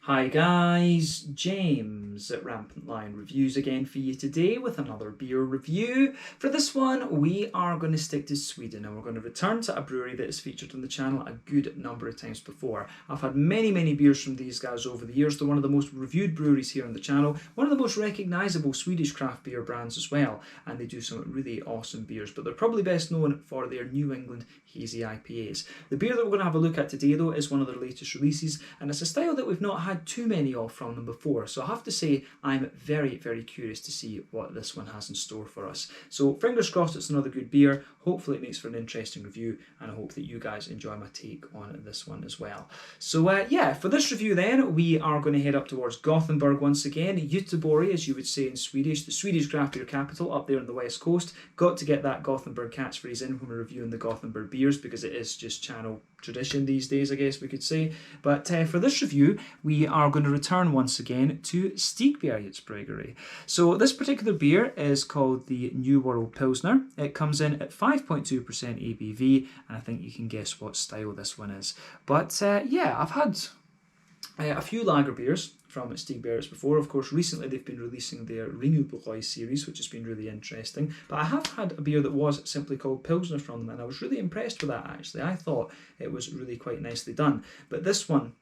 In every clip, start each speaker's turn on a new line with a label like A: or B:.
A: Hi guys, James at Rampant Lion Reviews again for you today with another beer review. For this one, we are going to stick to Sweden and we're going to return to a brewery that has featured on the channel a good number of times before. I've had many beers from these guys over the years. They're one of the most reviewed breweries here on the channel, one of the most recognisable Swedish craft beer brands as well, and they do some really awesome beers, but they're probably best known for their New England Hazy IPAs. The beer that we're going to have a look at today though is one of their latest releases, and it's a style that we've not had too many of from them before, so I have to say I'm very curious to see what this one has in store for us. So fingers crossed it's another good beer. Hopefully it makes for an interesting review, and I hope that you guys enjoy my take on this one as well. So yeah, for this review then, we are going to head up towards Gothenburg once again, Göteborg as you would say in Swedish, the Swedish craft beer capital up there on the west coast. Got to get that Gothenburg catchphrase in when we're reviewing the Gothenburg beers because it is just channel tradition these days, I guess we could say. But for this review, we are going to return once again to Stigbergets Brewery. So this particular beer is called the New World Pilsner. It comes in at 5.2% ABV, and I think you can guess what style this one is. But yeah, I've had a few lager beers from Stigbergets before. Of course, recently they've been releasing their Ringubräu series, which has been really interesting. But I have had a beer that was simply called Pilsner from them, and I was really impressed with that actually. I thought it was really quite nicely done. But this one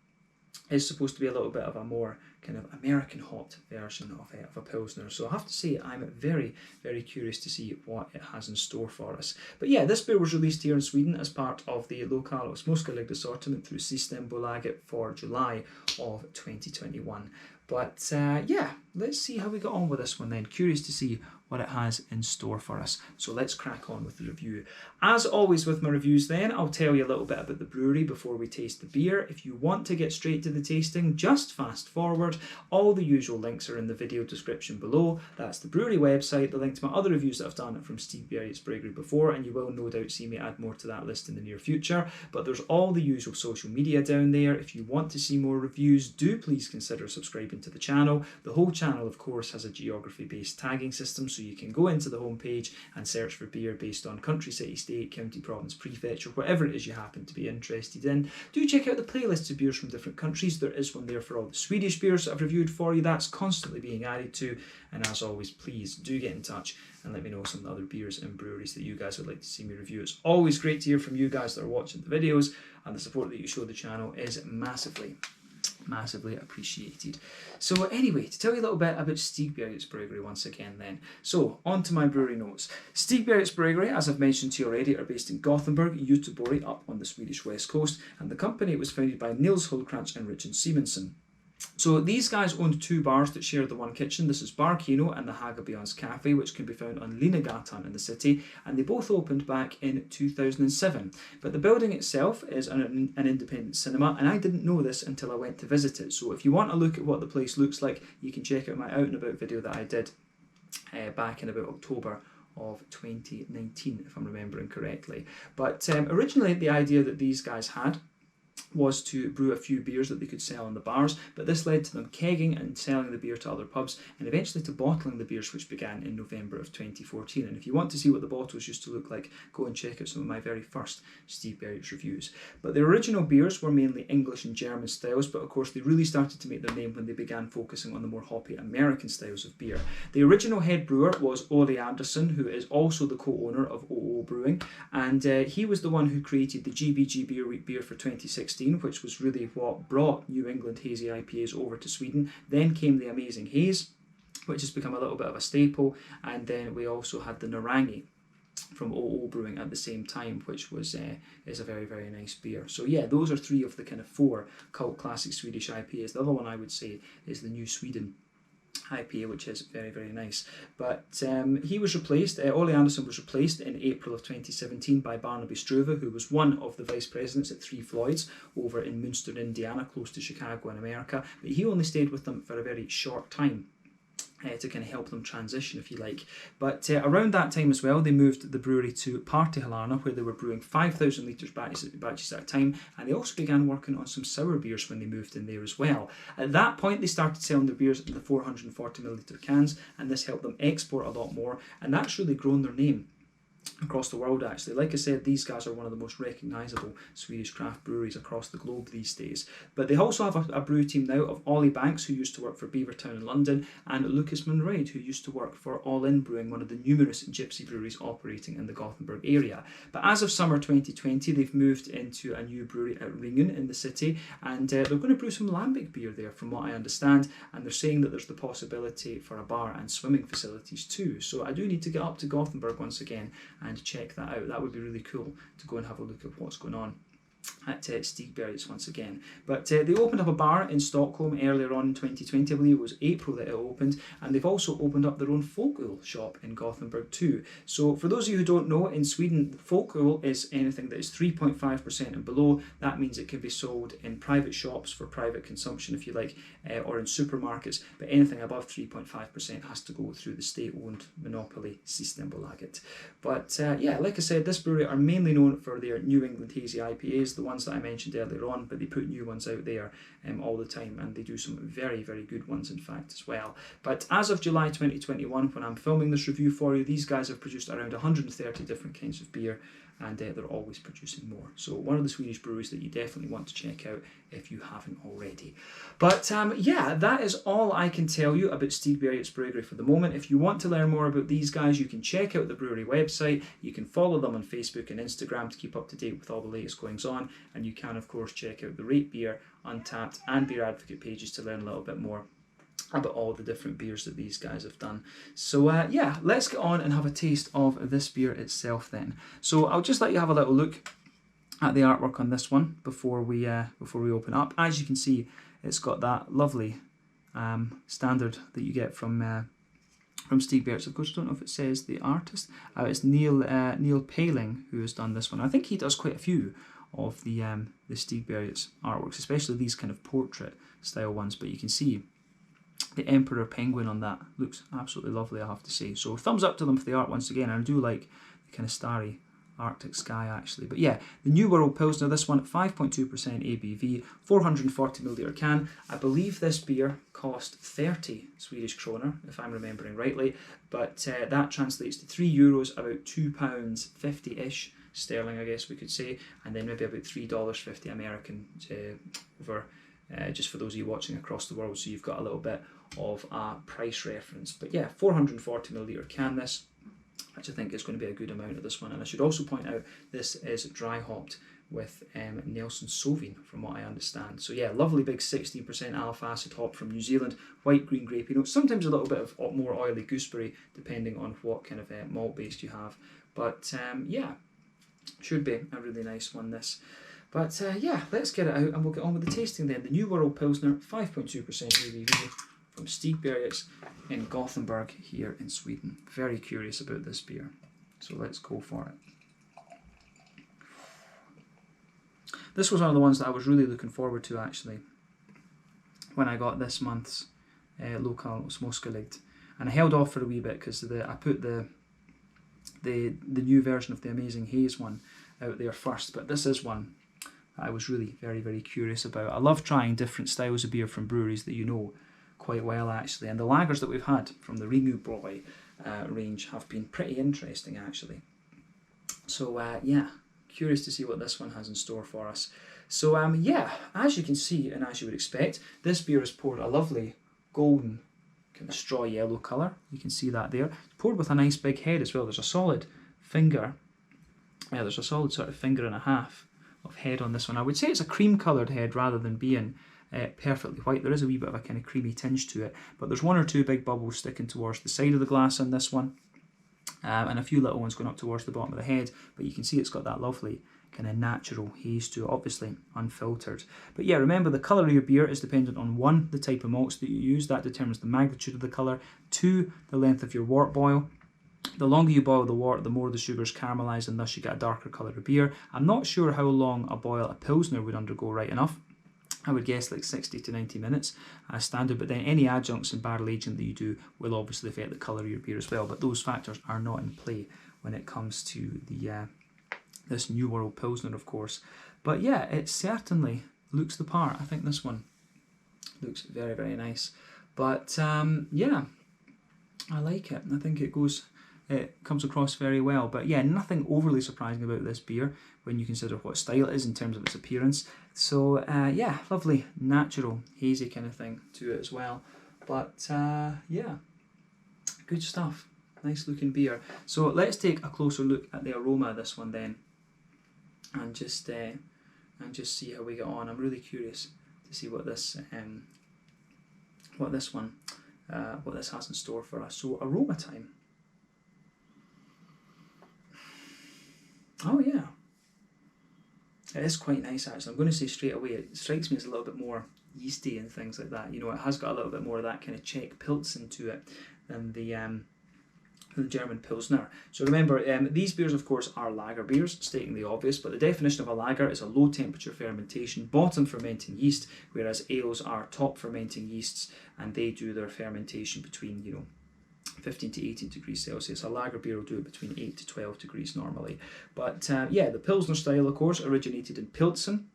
A: is supposed to be a little bit of a more kind of American hot version of a Pilsner. So I have to say I'm very curious to see what it has in store for us. But yeah, this beer was released here in Sweden as part of the Lokal och Småskalig assortment through Systembolaget for July of 2021. But yeah, let's see how we got on with this one then. Curious to see what it has in store for us. So let's crack on with the review. As always with my reviews then, I'll tell you a little bit about the brewery before we taste the beer. If you want to get straight to the tasting, just fast forward. All the usual links are in the video description below. That's the brewery website, the link to my other reviews that I've done from Stigbergets Brewery before, and you will no doubt see me add more to that list in the near future. But there's all the usual social media down there. If you want to see more reviews, do please consider subscribing to the channel. The whole channel, of course, has a geography-based tagging system, so you can go into the homepage and search for beer based on country, city, state, county, province, prefecture, whatever it is you happen to be interested in. Do check out the playlists of beers from different countries. There is one there for all the Swedish beers that I've reviewed for you. That's constantly being added to. And as always, please do get in touch and let me know some of the other beers and breweries that you guys would like to see me review. It's always great to hear from you guys that are watching the videos, and the support that you show the channel is massively appreciated. So anyway, to tell you a little bit about Stigbergets Brewery once again then. So on to my brewery notes. Stigbergets Brewery, as I've mentioned to you already, are based in Gothenburg, Göteborg, up on the Swedish west coast, and the company was founded by Nils Hultkrantz and Richard Simonsen. So these guys owned two bars that share the one kitchen. This is Bar Kino and the Hagabians Cafe, which can be found on Linnégatan in the city, and they both opened back in 2007. But the building itself is an independent cinema, and I didn't know this until I went to visit it. So if you want to look at what the place looks like, you can check out my Out and About video that I did back in about October of 2019, if I'm remembering correctly. But originally the idea that these guys had was to brew a few beers that they could sell in the bars, but this led to them kegging and selling the beer to other pubs, and eventually to bottling the beers, which began in November of 2014. And if you want to see what the bottles used to look like, go and check out some of my very first Stigbergets reviews. But the original beers were mainly English and German styles, but of course they really started to make their name when they began focusing on the more hoppy American styles of beer. The original head brewer was Ole Anderson, who is also the co-owner of OO Brewing, and he was the one who created the GBG Beer Week beer for 2016, which was really what brought New England Hazy IPAs over to Sweden. Then came the Amazing Haze, which has become a little bit of a staple, and then we also had the Narangi from OO Brewing at the same time, which was is a very nice beer. So yeah, those are three of the kind of four cult classic Swedish IPAs. The other one I would say is the New Sweden IPA, which is very nice. But he was replaced, Ole Anderson was replaced in April of 2017 by Barnaby Struve, who was one of the vice presidents at Three Floyds over in Munster, Indiana, close to Chicago in America. But he only stayed with them for a very short time. To kind of help them transition, if you like. But around that time as well, they moved the brewery to Partihalarna, where they were brewing 5,000 litres batches at a time, and they also began working on some sour beers when they moved in there as well. At that point, they started selling their beers in the 440ml cans, and this helped them export a lot more, and that's really grown their name across the world actually. Like I said, these guys are one of the most recognisable Swedish craft breweries across the globe these days. But they also have a brew team now of Ollie Banks, who used to work for Beavertown in London, and Lucas Munraid, who used to work for All In Brewing, one of the numerous gypsy breweries operating in the Gothenburg area. But as of summer 2020, they've moved into a new brewery at Ringen in the city, and they're going to brew some lambic beer there from what I understand, and they're saying that there's the possibility for a bar and swimming facilities too. So I do need to get up to Gothenburg once again and check that out. That would be really cool to go and have a look at what's going on at Stigbergets once again. But they opened up a bar in Stockholm earlier on in 2020, I believe it was April that it opened, and they've also opened up their own folköl shop in Gothenburg too. So for those of you who don't know, in Sweden, folköl is anything that is 3.5% and below. That means it can be sold in private shops for private consumption, if you like, or in supermarkets, but anything above 3.5% has to go through the state-owned monopoly Systembolaget. But yeah, like I said, this brewery are mainly known for their New England Hazy IPAs, the ones that I mentioned earlier on, but they put new ones out there all the time, and they do some very, very good ones in fact as well. But as of July 2021, when I'm filming this review for you, these guys have produced around 130 different kinds of beer, and they're always producing more. So one of the Swedish breweries that you definitely want to check out if you haven't already. But yeah, that is all I can tell you about Stigbergets Brewery for the moment. If you want to learn more about these guys, you can check out the brewery website. You can follow them on Facebook and Instagram to keep up to date with all the latest goings on. And you can, of course, check out the Rate Beer, Untapped and Beer Advocate pages to learn a little bit more about all the different beers that these guys have done. So yeah, let's get on and have a taste of this beer itself then. So I'll just let you have a little look at the artwork on this one before we open up. As you can see, it's got that lovely standard that you get from Stigbergets. Of course, I don't know if it says the artist. It's Neil Paling who has done this one. I think he does quite a few of the Stigbergets artworks, especially these kind of portrait style ones. But you can see the Emperor Penguin on that looks absolutely lovely, I have to say. So thumbs up to them for the art once again. And I do like the kind of starry Arctic sky actually. But yeah, the New World Pilsner, this one 5.2% ABV, 440 milliliter can. I believe this beer cost 30 Swedish kronor, if I'm remembering rightly, but that translates to €3, about £2.50-ish sterling, I guess we could say, and then maybe about $3.50 American over just for those of you watching across the world, so you've got a little bit of a price reference. But yeah, 440 milliliter can this, which I think is going to be a good amount of this one. And I should also point out this is dry hopped with Nelson Sauvin, from what I understand. So yeah, lovely big 16% alpha acid hop from New Zealand, white green grape notes, sometimes a little bit of more oily gooseberry depending on what kind of malt base you have. But yeah, should be a really nice one this. But yeah, let's get it out and we'll get on with the tasting then. The New World Pilsner, 5.2% ABV from Stigbergets in Gothenburg here in Sweden. Very curious about this beer, so let's go for it. This was one of the ones that I was really looking forward to actually when I got this month's Local Småskaligt, and I held off for a wee bit because I put the new version of the Amazing Haze one out there first, but this is one I was really very, very curious about. I love trying different styles of beer from breweries that you know quite well actually, and the lagers that we've had from the Ringu Bräu range have been pretty interesting actually. So yeah, curious to see what this one has in store for us. So yeah, as you can see and as you would expect, this beer is poured a lovely golden kind of straw yellow colour. You can see that there. It's poured with a nice big head as well. There's a solid finger, there's a solid sort of finger and a half of head on this one. I would say it's a cream coloured head rather than being perfectly white. There is a wee bit of a kind of creamy tinge to it, but there's one or two big bubbles sticking towards the side of the glass on this one, and a few little ones going up towards the bottom of the head, but you can see it's got that lovely kind of natural haze to it, obviously unfiltered. But yeah, remember the colour of your beer is dependent on 1, the type of malts that you use, that determines the magnitude of the colour, 2, the length of your wort boil. The longer you boil the wort, the more the sugars caramelise, and thus you get a darker colour of beer. I'm not sure how long a boil a Pilsner would undergo right enough. I would guess like 60 to 90 minutes as standard, but then any adjuncts and barrel aging that you do will obviously affect the colour of your beer as well, but those factors are not in play when it comes to the this New World Pilsner, of course. But yeah, it certainly looks the part. I think this one looks very, very nice. But yeah, I like it. I think it goes it comes across very well. But yeah, nothing overly surprising about this beer when you consider what style it is in terms of its appearance. So yeah, lovely, natural, hazy kind of thing to it as well. But yeah, good stuff. Nice looking beer. So let's take a closer look at the aroma of this one then, and just see how we get on. I'm really curious to see what this has in store for us. So aroma time. Oh yeah, it is quite nice actually. I'm going to say straight away, it strikes me as a little bit more yeasty and things like that. You know, it has got a little bit more of that kind of Czech Pilsen to it than the German Pilsner. So remember, these beers of course are lager beers, stating the obvious, but the definition of a lager is a low temperature fermentation, bottom fermenting yeast, whereas ales are top fermenting yeasts, and they do their fermentation between, you know, 15 to 18 degrees Celsius. A lager beer will do it between 8 to 12 degrees normally. But yeah, the Pilsner style of course originated in Pilsen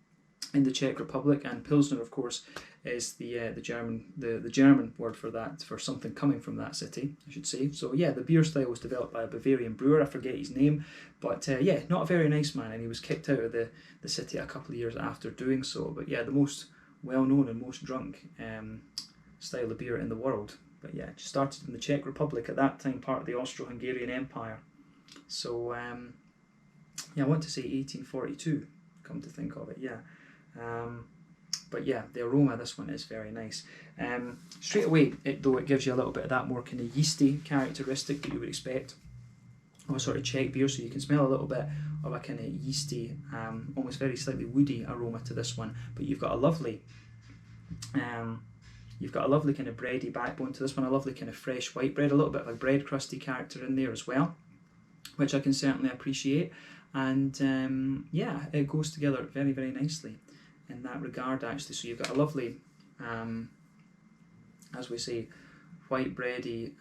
A: in the Czech Republic, and Pilsner of course is the German word for that, for something coming from that city, I should say. So yeah, the beer style was developed by a Bavarian brewer, I forget his name, but yeah, not a very nice man, and he was kicked out of the city a couple of years after doing so. But yeah, the most well-known and most drunk style of beer in the world. But yeah, it started in the Czech Republic, at that time part of the Austro-Hungarian Empire. So yeah, I want to say 1842, come to think of it, yeah. But yeah, the aroma of this one is very nice. Straight away, it gives you a little bit of that more kind of yeasty characteristic that you would expect of a sort of Czech beer. So you can smell a little bit of a kind of yeasty, almost very slightly woody aroma to this one. But you've got a lovely kind of bready backbone to this one, a lovely kind of fresh white bread, a little bit of a bread crusty character in there as well, which I can certainly appreciate. And yeah, it goes together very, very nicely in that regard actually. So you've got a lovely, as we say, white bready,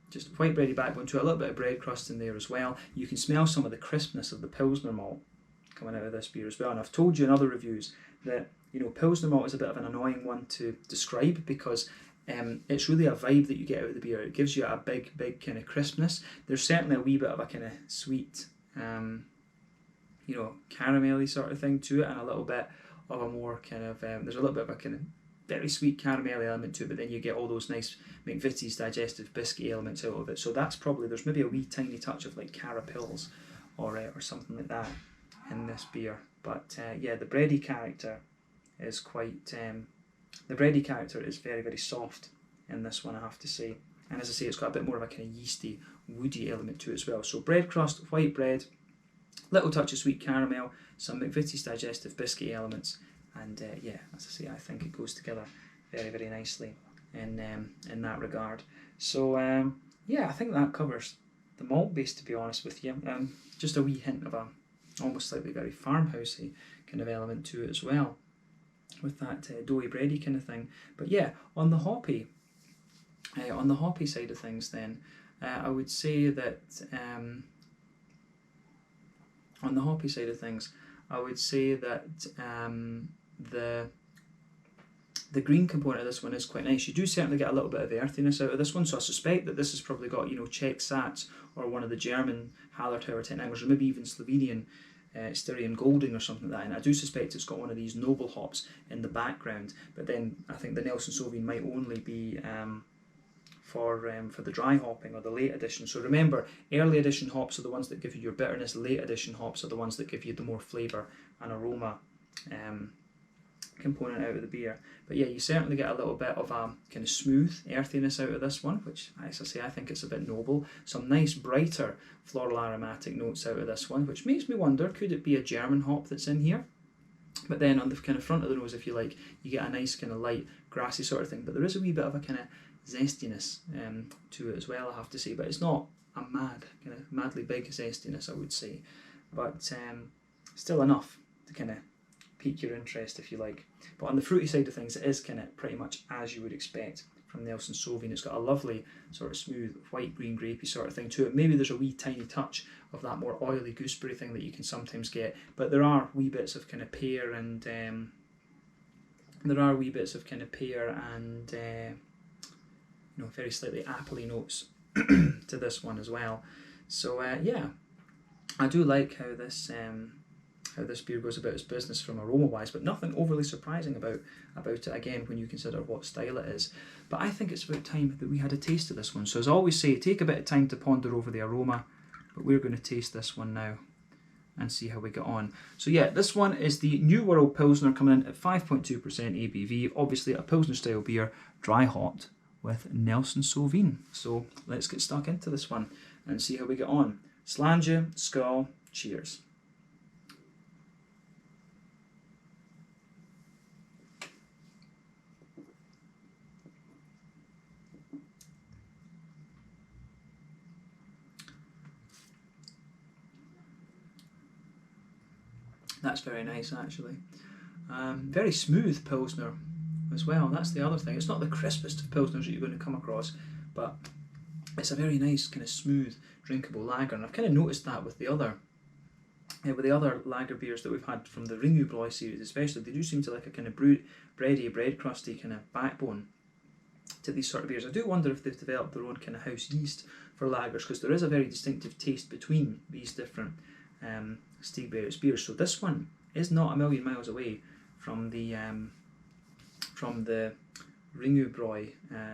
A: just white bready backbone to it, a little bit of bread crust in there as well. You can smell some of the crispness of the Pilsner malt coming out of this beer as well. And I've told you in other reviews that, you know, Pilsner malt is a bit of an annoying one to describe, because it's really a vibe that you get out of the beer. It gives you a big kind of crispness. There's certainly a wee bit of a kind of sweet, you know, caramelly sort of thing to it, and a little bit of a more kind of, there's a little bit of a kind of very sweet caramelly element to it, but then you get all those nice McVitie's digestive biscuit elements out of it. So that's probably, there's maybe a wee tiny touch of like Carapils or something like that in this beer. But yeah, the bready character is quite, the bready character is very, very soft in this one, I have to say. And as I say, it's got a bit more of a kind of yeasty, woody element to it as well. So bread crust, white bread, little touch of sweet caramel, some McVitie's digestive biscuit elements, and yeah, as I say, I think it goes together very, very nicely in that regard. So yeah, I think that covers the malt base, to be honest with you. Just a wee hint of a almost slightly very farmhousey kind of element to it as well, with that doughy bready kind of thing. But yeah, on the hoppy side of things, then I would say that on the hoppy side of things, I would say that the green component of this one is quite nice. You do certainly get a little bit of earthiness out of this one, so I suspect that this has probably got, you know, Czech Sats or one of the German Hallertauer 10 or maybe even Slovenian Styrian Golding or something like that, and I do suspect it's got one of these noble hops in the background. But then I think the Nelson Sauvin might only be for the dry hopping or the late edition. So remember, early edition hops are the ones that give you your bitterness, late edition hops are the ones that give you the more flavour and aroma component out of the beer. But yeah, you certainly get a little bit of a kind of smooth earthiness out of this one, which, as I say, I think it's a bit noble. Some nice brighter floral aromatic notes out of this one, which makes me wonder, could it be a German hop that's in here? But then on the kind of front of the nose, if you like, you get a nice kind of light grassy sort of thing, but there is a wee bit of a kind of zestiness to it as well, I have to say. But it's not a madly big zestiness, I would say, but still enough to kind of pique your interest, if you like. But on the fruity side of things, it is kind of pretty much as you would expect from Nelson Sauvin. It's got a lovely sort of smooth white green grapey sort of thing to it. Maybe there's a wee tiny touch of that more oily gooseberry thing that you can sometimes get, but there are wee bits of kind of pear and you know, very slightly appley notes to this one as well. So yeah, I do like how this beer goes about its business from aroma wise, but nothing overly surprising about it again when you consider what style it is. But I think it's about time that we had a taste of this one. So as I always say, take a bit of time to ponder over the aroma, but we're going to taste this one now and see how we get on. So yeah, this one is the New World Pilsner, coming in at 5.2% ABV, obviously a Pilsner style beer, dry hot with Nelson Sauvin. So let's get stuck into this one and see how we get on. Slàinte, skål, cheers. That's very nice, actually. Very smooth Pilsner as well. That's the other thing. It's not the crispest of Pilsners that you're going to come across, but it's a very nice, kind of smooth, drinkable lager. And I've kind of noticed that with the other lager beers that we've had from the Ringubrau series, especially. They do seem to like a kind of bready, bread crusty kind of backbone to these sort of beers. I do wonder if they've developed their own kind of house yeast for lagers, because there is a very distinctive taste between these different Stigbergets beers. So this one is not a million miles away from the Ringubrau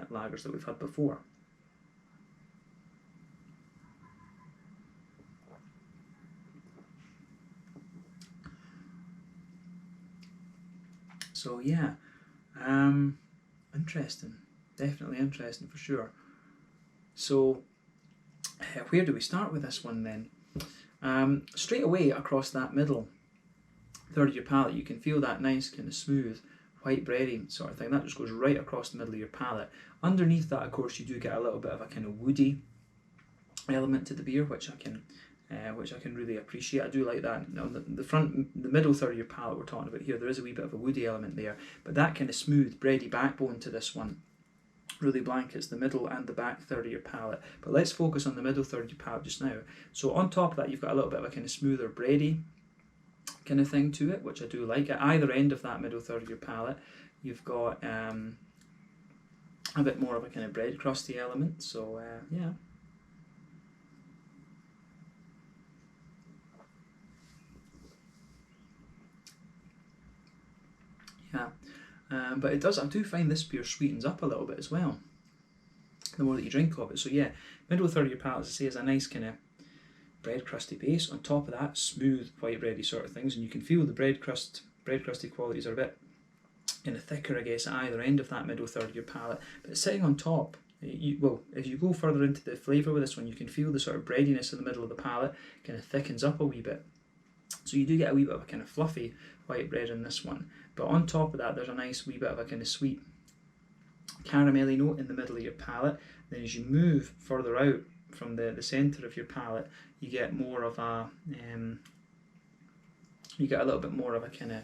A: lagers that we've had before. So yeah, interesting, definitely interesting for sure. So where do we start with this one then? Straight away across that middle third of your palate, you can feel that nice kind of smooth white bready sort of thing. That just goes right across the middle of your palate. Underneath that, of course, you do get a little bit of a kind of woody element to the beer, which I can really appreciate. I do like that. The middle third of your palate we're talking about here, there is a wee bit of a woody element there, but that kind of smooth bready backbone to this one really blankets the middle and the back third of your palate. But let's focus on the middle third of your palate just now. So on top of that, you've got a little bit of a kind of smoother bready kind of thing to it, which I do like. At either end of that middle third of your palate, you've got a bit more of a kind of bread crusty element. So yeah. Yeah, but it does. I do find this beer sweetens up a little bit as well, the more that you drink of it. So yeah, middle third of your palate, as I say, is a nice kind of bread crusty base. On top of that, smooth white bready sort of things, and you can feel the bread crusty qualities are a bit kind of thicker, I guess, at either end of that middle third of your palate. But sitting on top, as you go further into the flavour with this one, you can feel the sort of breadiness in the middle of the palate kind of thickens up a wee bit. So you do get a wee bit of a kind of fluffy white bread in this one. But on top of that, there's a nice wee bit of a kind of sweet caramelly note in the middle of your palate. Then as you move further out from the centre of your palate, you get more of a you get a little bit more of a kind of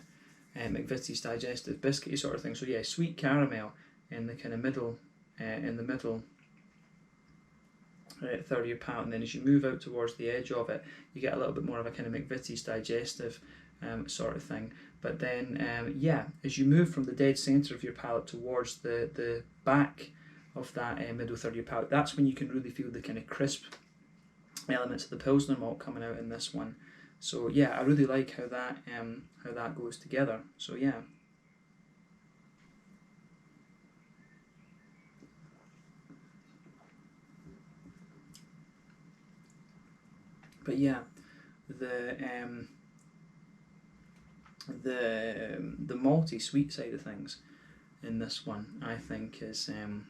A: McVitie's digestive biscuity sort of thing. So yeah, sweet caramel in the kind of middle third of your palate, and then as you move out towards the edge of it, you get a little bit more of a kind of McVitie's digestive sort of thing. But then yeah, as you move from the dead centre of your palate towards the back of that middle third of your palate, that's when you can really feel the kind of crisp elements of the Pilsner malt coming out in this one. So yeah, I really like how that goes together. So yeah. But yeah, the malty sweet side of things in this one, I think, is the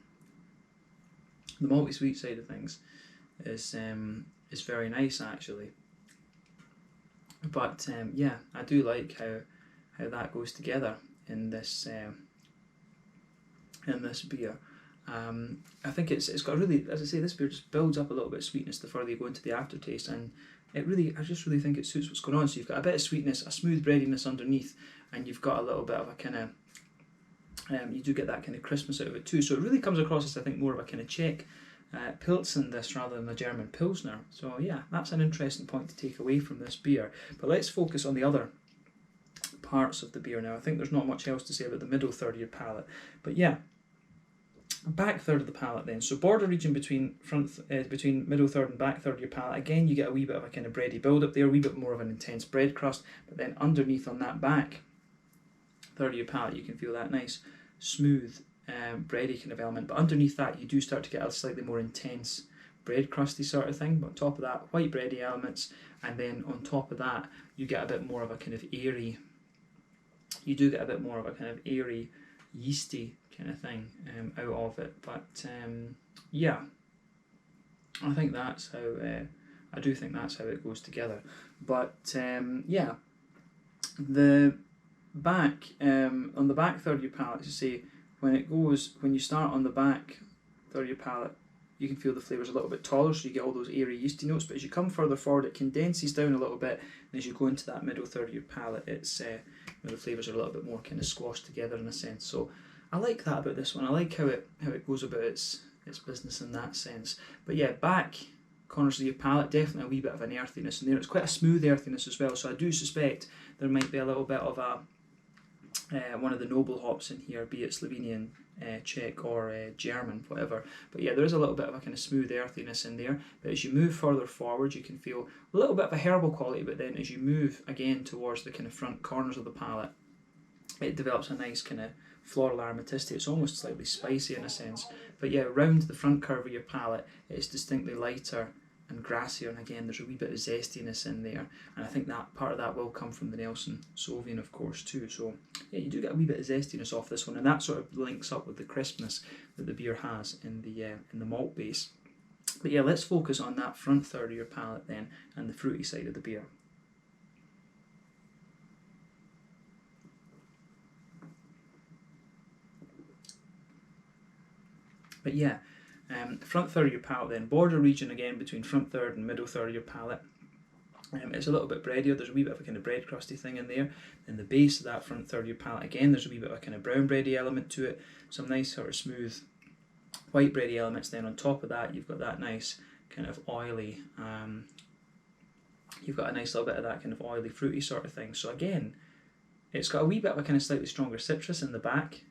A: malty sweet side of things is very nice actually. But yeah, I do like how that goes together in this beer. I think it's got really, as I say, this beer just builds up a little bit of sweetness the further you go into the aftertaste, and I just really think it suits what's going on. So you've got a bit of sweetness, a smooth breadiness underneath, and you've got a little bit of a kind of you do get that kind of crispness out of it too. So it really comes across as, I think, more of a kind of Czech Pilsen this rather than a German Pilsner. So yeah, that's an interesting point to take away from this beer. But let's focus on the other parts of the beer now. I think there's not much else to say about the middle third of your palate. But yeah, Back third of the palate then. So border region between between middle third and back third of your palate. Again, you get a wee bit of a kind of bready build up there, a wee bit more of an intense bread crust. But then underneath on that back third of your palate, you can feel that nice, smooth, bready kind of element. But underneath that, you do start to get a slightly more intense bread crusty sort of thing. But on top of that, white bready elements, and then on top of that, you get a bit more of a kind of airy. You do get a bit more of a kind of airy, yeasty kind of thing out of it. But yeah, I think that's how. I do think that's how it goes together. But yeah, the back on the back third of your palate, as you say, when you start on the back third of your palate, you can feel the flavours a little bit taller, so you get all those airy yeasty notes. But as you come further forward, it condenses down a little bit, and as you go into that middle third of your palate, it's the flavours are a little bit more kind of squashed together in a sense. So I like that about this one. I like how it goes about its business in that sense. But yeah, back corners of your palate, definitely a wee bit of an earthiness in there. It's quite a smooth earthiness as well, so I do suspect there might be a little bit of a one of the noble hops in here, be it Slovenian, Czech or German, whatever. But yeah, there is a little bit of a kind of smooth earthiness in there. But as you move further forward, you can feel a little bit of a herbal quality, but then as you move again towards the kind of front corners of the palate, it develops a nice kind of floral aromaticity. It's almost slightly spicy in a sense. But yeah, round the front curve of your palate, it's distinctly lighter and grassier, and again there's a wee bit of zestiness in there, and I think that part of that will come from the Nelson Sauvin, of course, too. So yeah, you do get a wee bit of zestiness off this one, and that sort of links up with the crispness that the beer has in the malt base. But yeah, let's focus on that front third of your palate then, and the fruity side of the beer. But yeah, front third of your palate then, border region again between front third and middle third of your palate. It's a little bit breadier, there's a wee bit of a kind of bread crusty thing in there. In the base of that front third of your palate, again, there's a wee bit of a kind of brown bready element to it, some nice sort of smooth white bready elements. Then on top of that, you've got that nice kind of oily, you've got a nice little bit of that kind of oily, fruity sort of thing. So again, it's got a wee bit of a kind of slightly stronger citrus in the back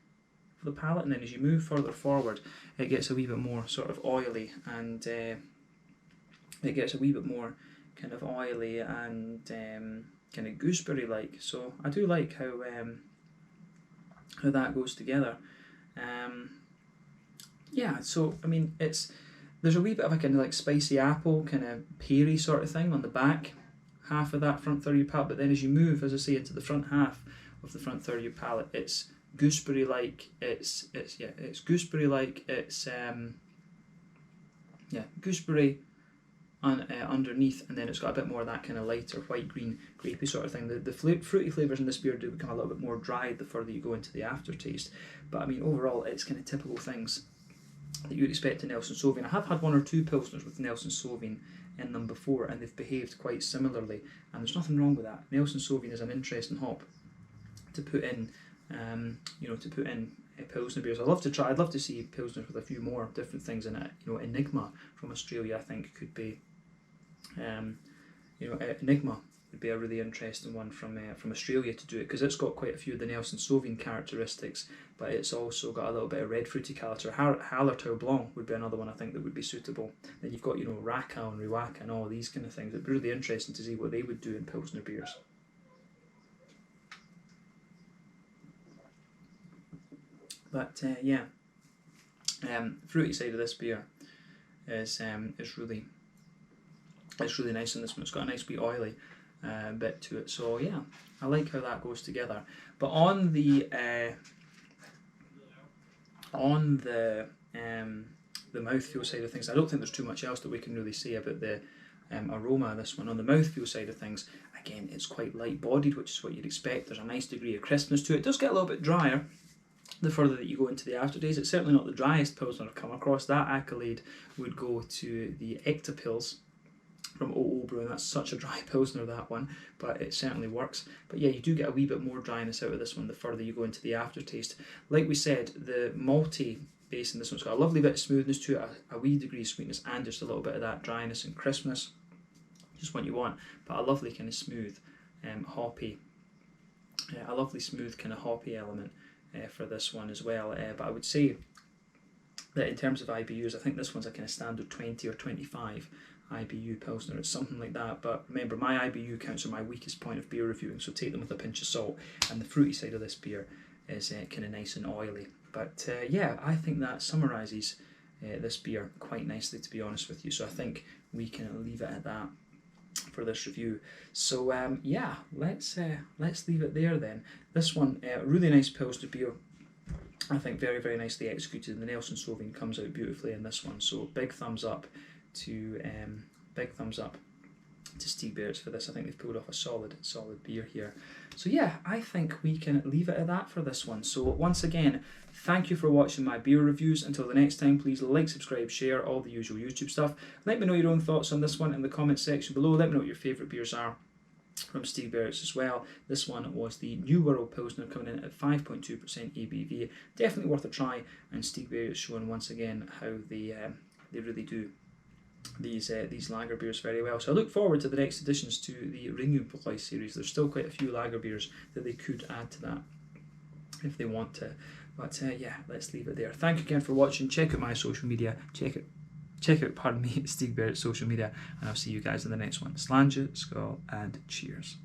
A: of the palate, and then as you move further forward, it gets a wee bit more sort of oily, and it gets a wee bit more kind of oily and kind of gooseberry like. So I do like how that goes together. Yeah, so I mean, there's a wee bit of a kind of like spicy apple, kind of peary sort of thing on the back half of that front third of your palate, but then as you move, as I say, into the front half of the front third of your palate, it's gooseberry like. It's gooseberry like. It's gooseberry underneath, and then it's got a bit more of that kind of lighter white green grapey sort of thing. The fruity flavours in this beer do become a little bit more dry the further you go into the aftertaste, but I mean overall it's kind of typical things that you'd expect in Nelson Sauvin. I have had one or two pilsners with Nelson Sauvin in them before, and they've behaved quite similarly, and there's nothing wrong with that. Nelson Sauvin is an interesting hop to put in, Pilsner beers. I'd love to see Pilsners with a few more different things in it. Enigma from Australia, I think, could be, Enigma would be a really interesting one from Australia to do it, because it's got quite a few of the Nelson Sauvin characteristics, but it's also got a little bit of red fruity character. Hallertau Blanc would be another one I think that would be suitable. Then you've got Rackau and Riwaka and all these kind of things. It'd be really interesting to see what they would do in Pilsner beers. But fruity side of this beer is really nice in this one. It's got a nice wee oily bit to it. So yeah, I like how that goes together. But on the mouthfeel side of things, I don't think there's too much else that we can really say about the aroma of this one. On the mouthfeel side of things, again, it's quite light-bodied, which is what you'd expect. There's a nice degree of crispness to it. It does get a little bit drier the further that you go into the aftertaste. It's certainly not the driest Pilsner I've come across. That accolade would go to the Ektapils from OO Brewing. That's such a dry Pilsner, that one, but it certainly works. But yeah, you do get a wee bit more dryness out of this one the further you go into the aftertaste. Like we said, the malty base in this one's got a lovely bit of smoothness to it, a wee degree of sweetness, and just a little bit of that dryness and crispness. Just what you want, but a lovely kind of smooth, hoppy, element for this one as well. But I would say that in terms of IBUs, I think this one's a kind of standard 20 or 25 IBU Pilsner. It's something like that. But remember, my IBU counts are my weakest point of beer reviewing, so take them with a pinch of salt. And the fruity side of this beer is kind of nice and oily. But yeah, I think that summarises this beer quite nicely, to be honest with you. So I think we can leave it at that for this review. So yeah, let's leave it there then. This one, really nice Pilsner beer. I think very, very nicely executed. The Nelson Sauvin comes out beautifully in this one. So big thumbs up to Stig Barrett for this. I think they've pulled off a solid beer here. So yeah, I think we can leave it at that for this one. So once again, thank you for watching my beer reviews. Until the next time, please like, subscribe, share, all the usual YouTube stuff. Let me know your own thoughts on this one in the comments section below. Let me know what your favourite beers are from Stig Barrett's as well. This one was the New World Pilsner, coming in at 5.2% ABV. Definitely worth a try, and Stig Barrett's showing once again how they really do these lager beers very well. So I look forward to the next additions to the Ringenbräu series. There's still quite a few lager beers that they could add to that if they want to. But yeah, let's leave it there. Thank you again for watching. Check out my social media. Check out Stig Barrett's social media, and I'll see you guys in the next one. Sláinte, skål, and cheers.